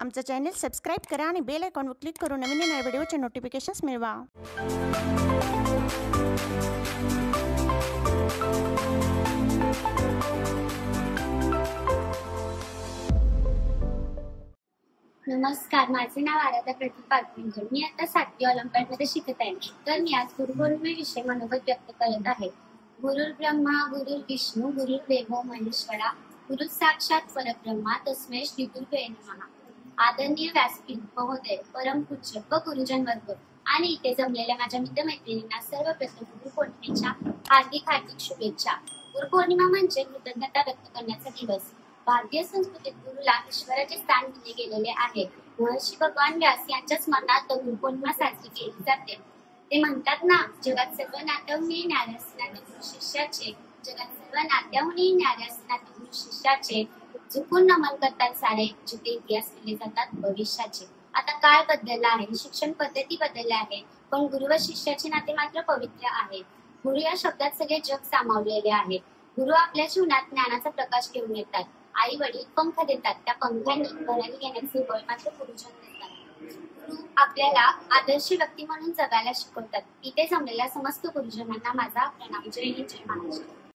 आमचं channel subscribe करा आणि बेल आयकॉनवर क्लिक करून नवीन नवीन व्हिडिओचे नोटिफिकेशन्स मिळवा। नमस्कार, माझे नाव आराध्या प्रदीप पाटणकर। मी आता 7वी ऑलिम्पियाडमध्ये शिकत आहे। तर मी आज गुरुपौर्णिमेविषयी मनोगत व्यक्त करत आहे। गुरुर् ब्रह्मा गुरुर्विष्णू गुरुर्देवो महेश्वरा गुरु साक्षात परब्रह्मा तस्मै श्री गुरुवे नमः। आदरणीय व्यासपीठ महोदय, परमपूज्य व गुरुजन वर्ग आणि इथे जमलेल्या माझ्या मित्रमैत्रिणींना सर्वप्रथम गुरुपौर्णिमेच्या हार्दिक शुभेच्छा। गुरुपौर्णिमा म्हणजे कृतज्ञता व्यक्त करण्याचा दिवस। भारतीय संस्कृतीत गुरुला ईश्वराचे स्थान दिले गेलेले आहे। महर्षी भगवान व्यास यांच्या स्मरणार्थ गुरुपौर्णिमा साजरी केली जाते। ते म्हणतात ना, जगात सर्व नात्याहूनही न्याऱ्यास नाते गुरु शिष्याचे, जगात सर्व नात्याहूनही न्याऱ्यास नाते गुरु शिष्याचे, झुकून नमन करतात सारे, जिथे इतिहास लिहिले जातात भविष्याचे। आता काळ बदलला आहे, शिक्षण पद्धती बदलल्या आहे, पण गुरु व शिष्याचे नाते मात्र पवित्र आहे। गुरु या शब्दात सगळे जग सामावलेले आहे। गुरु आपल्या जीवनात ज्ञानाचा प्रकाश घेऊन येतात। आई वडील पंख देतात, त्या पंखांनी भरारी घेण्याचे बळ मात्र गुरुजन देतात। गुरु आपल्याला आदर्श व्यक्ती म्हणून जगायला शिकवतात। इथे जमलेल्या समस्त गुरुजनांना माझा प्रणाम। जय हिंद, जय महाराष्ट्र।